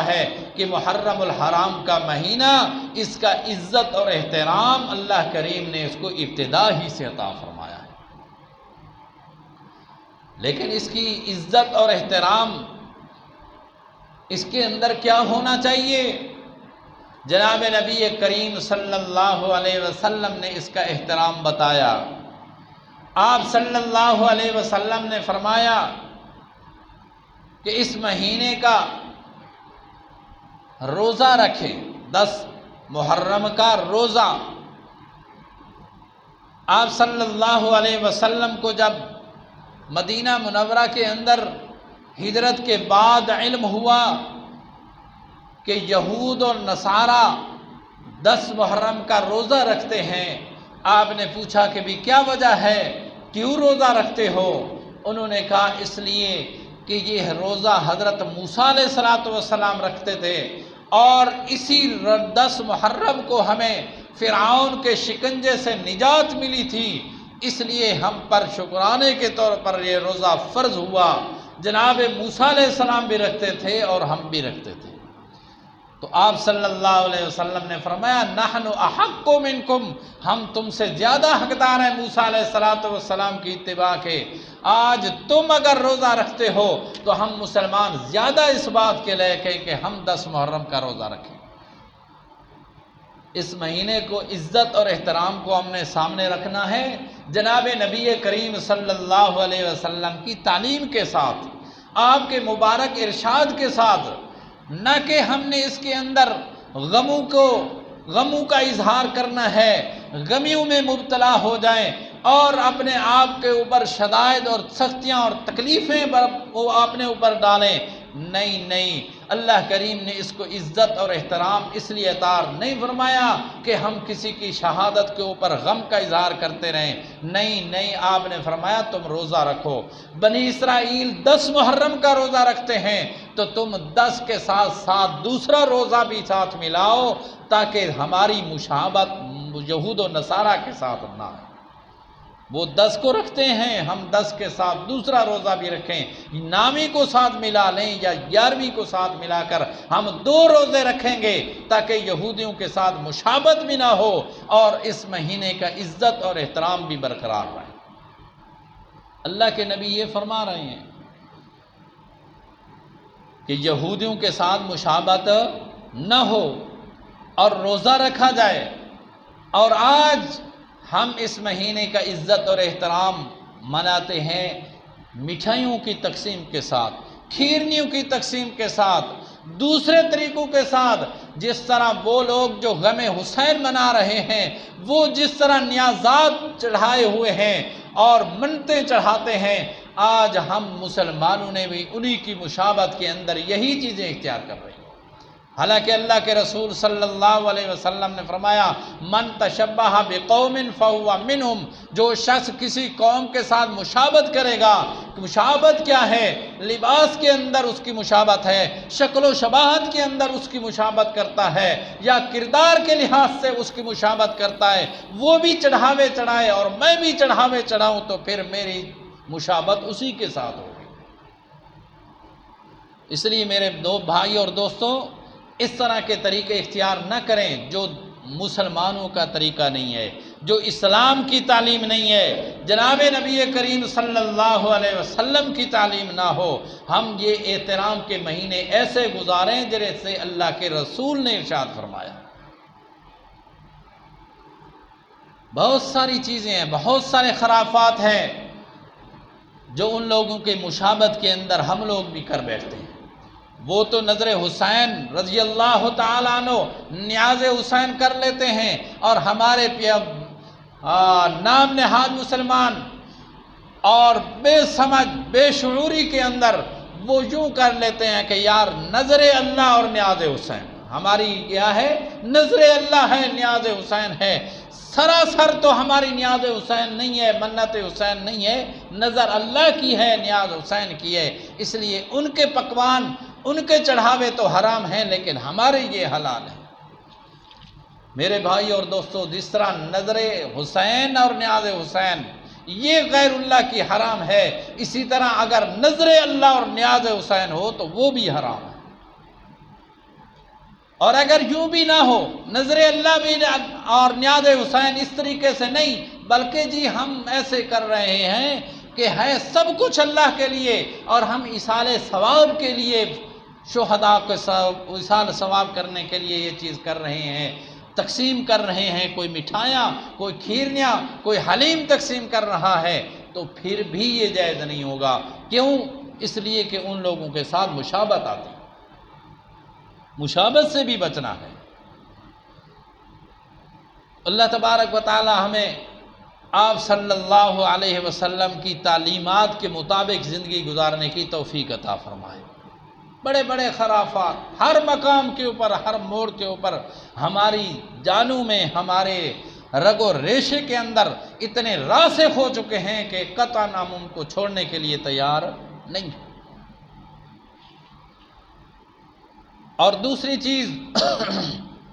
ہے کہ محرم الحرام کا مہینہ، اس کا عزت اور احترام اللہ کریم نے اس کو ابتدا ہی سے عطا فرمایا ہے۔ لیکن اس کی عزت اور احترام اس کے اندر کیا ہونا چاہیے؟ جناب نبی کریم صلی اللہ علیہ وسلم نے اس کا احترام بتایا۔ آپ صلی اللہ علیہ وسلم نے فرمایا کہ اس مہینے کا روزہ رکھیں، 10 محرم کا روزہ۔ آپ صلی اللہ علیہ وسلم کو جب مدینہ منورہ کے اندر ہجرت کے بعد علم ہوا کہ یہود اور نصارہ 10 محرم کا روزہ رکھتے ہیں، آپ نے پوچھا کہ بھی کیا وجہ ہے، کیوں روزہ رکھتے ہو؟ انہوں نے کہا اس لیے کہ یہ روزہ حضرت موسیٰ علیہ السلام رکھتے تھے، اور اسی 10 محرم کو ہمیں فرعون کے شکنجے سے نجات ملی تھی، اس لیے ہم پر شکرانے کے طور پر یہ روزہ فرض ہوا۔ جناب موسیٰ علیہ السلام بھی رکھتے تھے اور ہم بھی رکھتے تھے۔ تو آپ صلی اللہ علیہ وسلم نے فرمایا نحن احق منکم، ہم تم سے زیادہ حقدار ہیں موسیٰ علیہ السلام کی اتباع کے۔ آج تم اگر روزہ رکھتے ہو تو ہم مسلمان زیادہ اس بات کے لائق ہیں کہ ہم 10 محرم کا روزہ رکھیں۔ اس مہینے کو عزت اور احترام کو ہم نے سامنے رکھنا ہے، جناب نبی کریم صلی اللہ علیہ وسلم کی تعلیم کے ساتھ، آپ کے مبارک ارشاد کے ساتھ، نہ کہ ہم نے اس کے اندر غموں کا اظہار کرنا ہے، غمیوں میں مبتلا ہو جائیں اور اپنے آپ کے اوپر شدائد اور سختیاں اور تکلیفیں وہ اپنے اوپر ڈالیں۔ نہیں، اللہ کریم نے اس کو عزت اور احترام اس لیے عطا نہیں فرمایا کہ ہم کسی کی شہادت کے اوپر غم کا اظہار کرتے رہیں۔ نہیں، آپ نے فرمایا تم روزہ رکھو۔ بنی اسرائیل 10 محرم کا روزہ رکھتے ہیں تو تم 10 کے ساتھ ساتھ دوسرا روزہ بھی ساتھ ملاؤ، تاکہ ہماری مشابہت یہود و نصارہ کے ساتھ نہ ہو۔ وہ 10 کو رکھتے ہیں، ہم 10 کے ساتھ دوسرا روزہ بھی رکھیں، نامی کو ساتھ ملا لیں یا 11ویں کو ساتھ ملا کر ہم 2 روزے رکھیں گے، تاکہ یہودیوں کے ساتھ مشابہت بھی نہ ہو اور اس مہینے کا عزت اور احترام بھی برقرار رہے۔ اللہ کے نبی یہ فرما رہے ہیں کہ یہودیوں کے ساتھ مشابہت نہ ہو اور روزہ رکھا جائے، اور آج ہم اس مہینے کا عزت اور احترام مناتے ہیں مٹھائیوں کی تقسیم کے ساتھ، کھیرنیوں کی تقسیم کے ساتھ، دوسرے طریقوں کے ساتھ۔ جس طرح وہ لوگ جو غم حسین منا رہے ہیں، وہ جس طرح نیازات چڑھائے ہوئے ہیں اور منتیں چڑھاتے ہیں، آج ہم مسلمانوں نے بھی انہی کی مشابہت کے اندر یہی چیزیں اختیار کر رہے ہیں۔ حالانکہ اللہ کے رسول صلی اللہ علیہ وسلم نے فرمایا من تشبہ بقوم فہو منہم، جو شخص کسی قوم کے ساتھ مشابہت کرے گا، مشابہت کیا ہے؟ لباس کے اندر اس کی مشابہت ہے، شکل و شباہت کے اندر اس کی مشابہت کرتا ہے، یا کردار کے لحاظ سے اس کی مشابہت کرتا ہے، وہ بھی چڑھاوے چڑھائے اور میں بھی چڑھاوے چڑھاؤں تو پھر میری مشابہت اسی کے ساتھ ہوگی۔ اس لیے میرے دو بھائی اور دوستوں، اس طرح کے طریقے اختیار نہ کریں جو مسلمانوں کا طریقہ نہیں ہے، جو اسلام کی تعلیم نہیں ہے، جناب نبی کریم صلی اللہ علیہ وسلم کی تعلیم نہ ہو۔ ہم یہ احترام کے مہینے ایسے گزاریں جیسے اللہ کے رسول نے ارشاد فرمایا۔ بہت ساری چیزیں ہیں، بہت سارے خرافات ہیں جو ان لوگوں کے مشابہت کے اندر ہم لوگ بھی کر بیٹھتے ہیں۔ وہ تو نظر حسین رضی اللہ تعالیٰ عنہ، نیاز حسین کر لیتے ہیں، اور ہمارے نام نہاد مسلمان اور بے سمجھ بے شعوری کے اندر وہ یوں کر لیتے ہیں کہ یار نظر اللہ اور نیاز حسین، ہماری کیا ہے؟ نظر اللہ ہے، نیاز حسین ہے۔ سراسر تو ہماری نیاز حسین نہیں ہے، منت حسین نہیں ہے، نظر اللہ کی ہے، نیاز حسین کی ہے۔ اس لیے ان کے پکوان، ان کے چڑھاوے تو حرام ہیں، لیکن ہمارے یہ حلال ہیں۔ میرے بھائی اور دوستو، جس طرح نظر حسین اور نیاز حسین یہ غیر اللہ کی حرام ہے، اسی طرح اگر نظر اللہ اور نیاز حسین ہو تو وہ بھی حرام ہے۔ اور اگر یوں بھی نہ ہو، نظر اللہ بھی اور نیاز حسین اس طریقے سے نہیں، بلکہ جی ہم ایسے کر رہے ہیں کہ ہے سب کچھ اللہ کے لیے، اور ہم ایصال ثواب کے لیے، شہداء کے ایصال ثواب کرنے کے لیے یہ چیز کر رہے ہیں، تقسیم کر رہے ہیں، کوئی مٹھائیاں، کوئی کھیرنیاں، کوئی حلیم تقسیم کر رہا ہے، تو پھر بھی یہ جائز نہیں ہوگا۔ کیوں؟ اس لیے کہ ان لوگوں کے ساتھ مشابہت آتی ہے، مشابہت سے بھی بچنا ہے۔ اللہ تبارک و تعالی ہمیں آپ صلی اللہ علیہ وسلم کی تعلیمات کے مطابق زندگی گزارنے کی توفیق عطا فرمائے۔ بڑے بڑے خرافات ہر مقام کے اوپر، ہر موڑ کے اوپر، ہماری جانوں میں، ہمارے رگ و ریشے کے اندر اتنے راسخ ہو چکے ہیں کہ قطعاً ہم ان کو چھوڑنے کے لیے تیار نہیں ہیں۔ اور دوسری چیز